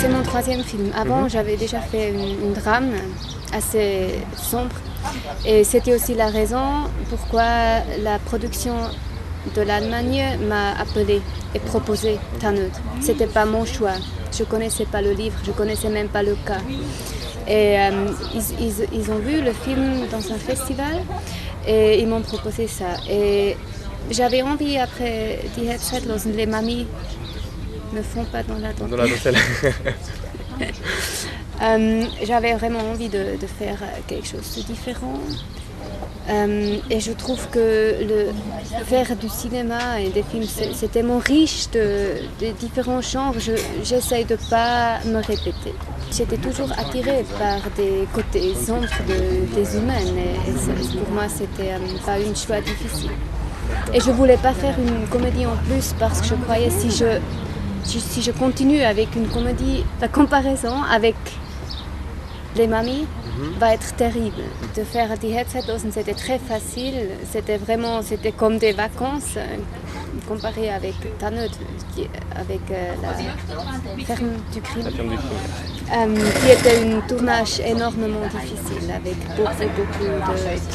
C'est mon troisième film. Avant, j'avais déjà fait une drame assez sombre. Et c'était aussi la raison pourquoi la production de l'Allemagne m'a appelée et proposé Tannhäuser. Ce n'était pas mon choix. Je ne connaissais pas le livre, je ne connaissais même pas le cas. Et ils ont vu le film dans un festival et ils m'ont proposé ça. Et j'avais envie, après Die Herzzeitlosen, les mamies ne font pas dans la dentelle. J'avais vraiment envie de faire quelque chose de différent. Et je trouve que faire du cinéma et des films, c'est tellement riche de différents genres. J'essaye de ne pas me répéter. J'étais toujours attirée par des côtés sombres des humains. Et pour moi, c'était pas un choix difficile. Et je ne voulais pas faire une comédie en plus parce que je croyais si je continue avec une comédie, la comparaison avec les mamies va être terrible. De faire Die Herzzeitlosen, c'était très facile. C'était comme des vacances comparé avec Tannhäuser, avec la ferme du crime. Qui était un tournage énormément difficile avec beaucoup de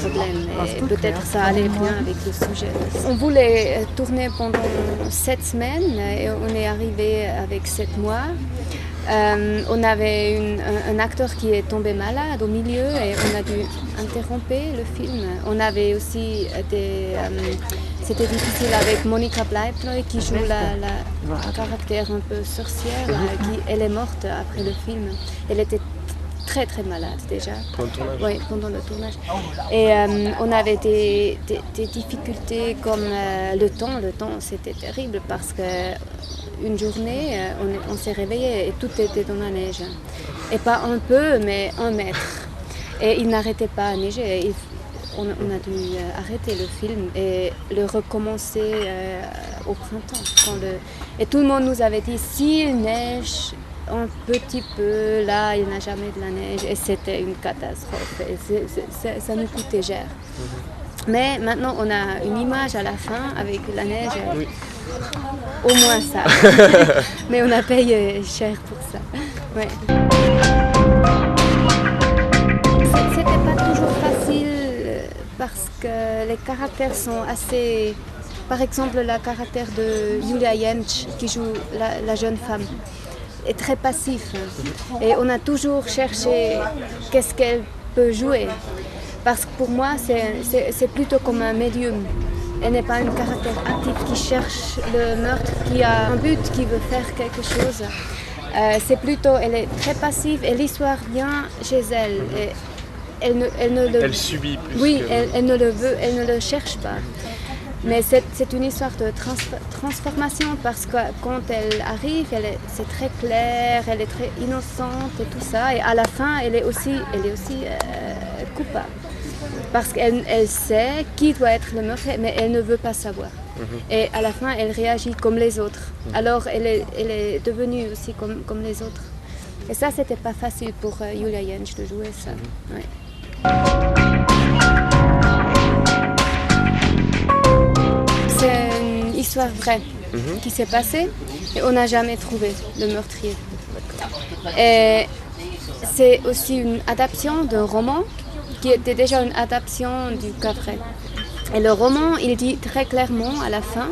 problèmes. Et peut-être ça allait bien avec le sujet. On voulait tourner pendant 7 semaines et on est arrivé avec 7 mois. On avait un acteur qui est tombé malade au milieu et on a dû interrompre le film. On avait aussi c'était difficile avec Monika Bleibtreu qui joue la caractère un peu sorcière. Elle est morte après le film. Elle était très très malade déjà. Pendant le tournage? Oui, pendant le tournage. Et on avait des difficultés comme le temps. Le temps, c'était terrible parce que une journée, on s'est réveillé et tout était dans la neige. Et pas un peu, mais 1 mètre. Et il n'arrêtait pas à neiger. On a dû arrêter le film et le recommencer au printemps. Et tout le monde nous avait dit, s'il neige un petit peu, là, il n'y a jamais de la neige. Et c'était une catastrophe. Et ça nous coûtait cher. Mais maintenant, on a une image à la fin avec la neige. Oui. Au moins ça. Mais on a payé cher pour ça. Ouais. C'était pas toujours facile parce que les caractères sont assez... Par exemple, le caractère de Julia Jentsch qui joue la jeune femme est très passif. Et on a toujours cherché qu'est-ce qu'elle peut jouer. Parce que pour moi, c'est plutôt comme un médium. Elle n'est pas un caractère actif qui cherche le meurtre, qui a un but, qui veut faire quelque chose. Elle est très passive et l'histoire vient chez elle. Et elle subit plus. Oui, elle ne le veut, elle ne le cherche pas. Mais c'est une histoire de transformation parce que quand elle arrive, c'est très clair, elle est très innocente et tout ça. Et à la fin, elle est aussi coupable. Parce qu'elle sait qui doit être le meurtrier, mais elle ne veut pas savoir. Et à la fin, elle réagit comme les autres. Alors, elle est devenue aussi comme les autres. Et ça, c'était pas facile pour Julia Jentsch de jouer ça. Ouais. C'est une histoire vraie qui s'est passée et on n'a jamais trouvé le meurtrier. Et c'est aussi une adaptation d'un roman qui était déjà une adaptation du cas vrai. Et le roman, il dit très clairement à la fin,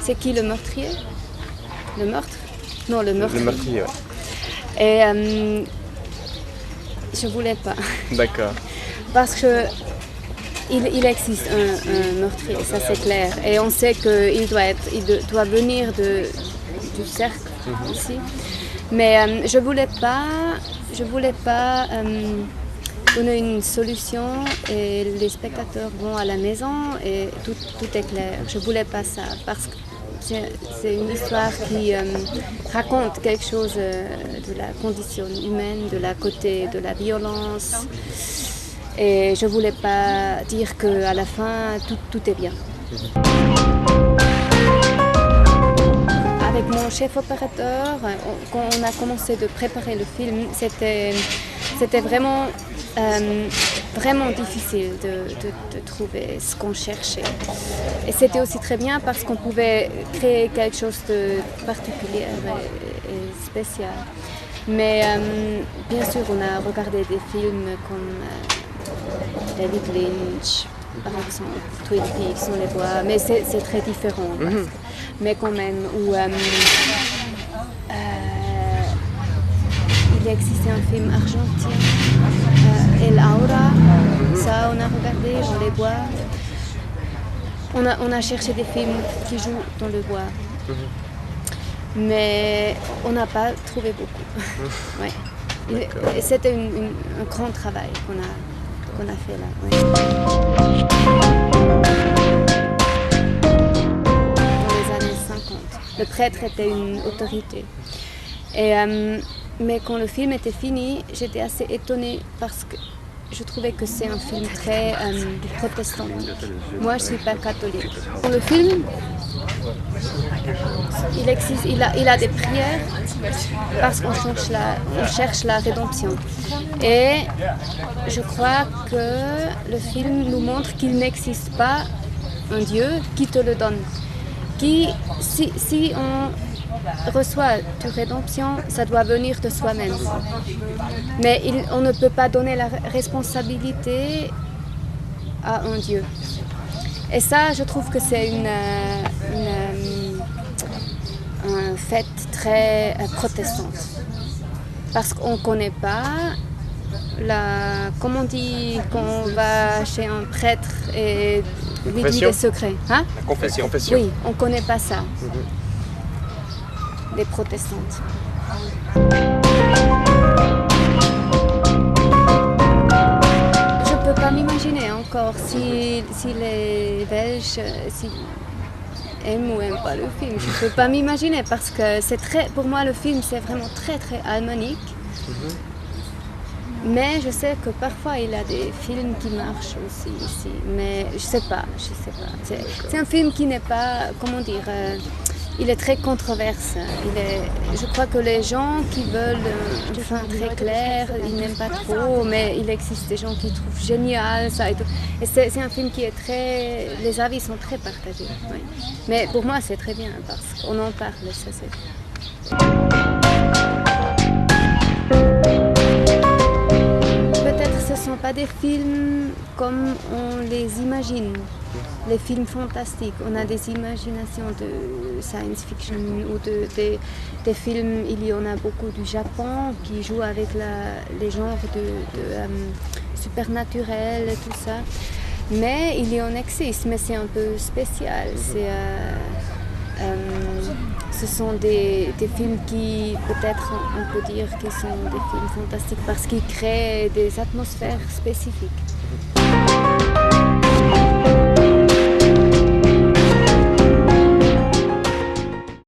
c'est qui le meurtrier? Le meurtre? Non, le meurtrier. Le meurtrier, ouais. Et je voulais pas. D'accord. Parce que il existe un meurtrier, ça c'est clair. Et on sait qu'il doit venir du cercle aussi. Mais je voulais pas donner une solution et les spectateurs vont à la maison et tout est clair. Je voulais pas ça parce que c'est une histoire qui raconte quelque chose de la condition humaine, de la côté de la violence. Et je voulais pas dire qu'à la fin tout est bien. Avec mon chef opérateur, quand on a commencé de préparer le film, c'était vraiment difficile de trouver ce qu'on cherchait. Et c'était aussi très bien parce qu'on pouvait créer quelque chose de particulier et spécial. Mais bien sûr, on a regardé des films comme David Lynch, par exemple, Twin Peaks, on les voit, mais c'est très différent. Mais quand même, où il existait un film argentin, El Aura, ça on a regardé, on les voit. On a cherché des films qui jouent dans le bois, mais on n'a pas trouvé beaucoup. Ouais. C'était un grand travail qu'on a fait là. Ouais. Dans les années 50, le prêtre était une autorité. Mais quand le film était fini, j'étais assez étonnée parce que je trouvais que c'est un film très protestant. Moi, je ne suis pas catholique. Dans le film, il a des prières parce qu'on cherche la rédemption. Et je crois que le film nous montre qu'il n'existe pas un Dieu qui te le donne. Si on reçoit une rédemption, ça doit venir de soi-même. Mais on ne peut pas donner la responsabilité à un Dieu. Et ça, je trouve que c'est un fait très protestante. Parce qu'on ne connaît pas comment on dit quand on va chez un prêtre et lui dit des secrets. Hein? La confession. Oui, on ne connaît pas ça. Des protestantes. Je ne peux pas m'imaginer encore si les Belges aiment ou n'aiment pas le film. Je ne peux pas m'imaginer parce que pour moi le film c'est vraiment très très harmonique. Mais je sais que parfois il y a des films qui marchent aussi ici. Mais je sais pas. C'est un film qui n'est pas, comment dire, il est très controversé. Je crois que les gens qui veulent une fin très claire, ils n'aiment pas trop, mais il existe des gens qui trouvent génial ça et tout. Et c'est un film qui est les avis sont très partagés. Oui. Mais pour moi c'est très bien parce qu'on en parle, ça c'est. Peut-être ce ne sont pas des films comme on les imagine. Les films fantastiques, on a des imaginations de science fiction ou des films, il y en a beaucoup du Japon qui jouent avec les genres de supernaturel et tout ça. Mais il y en existe, mais c'est un peu spécial. Ce sont des films qui, peut-être on peut dire qu'ils sont des films fantastiques parce qu'ils créent des atmosphères spécifiques.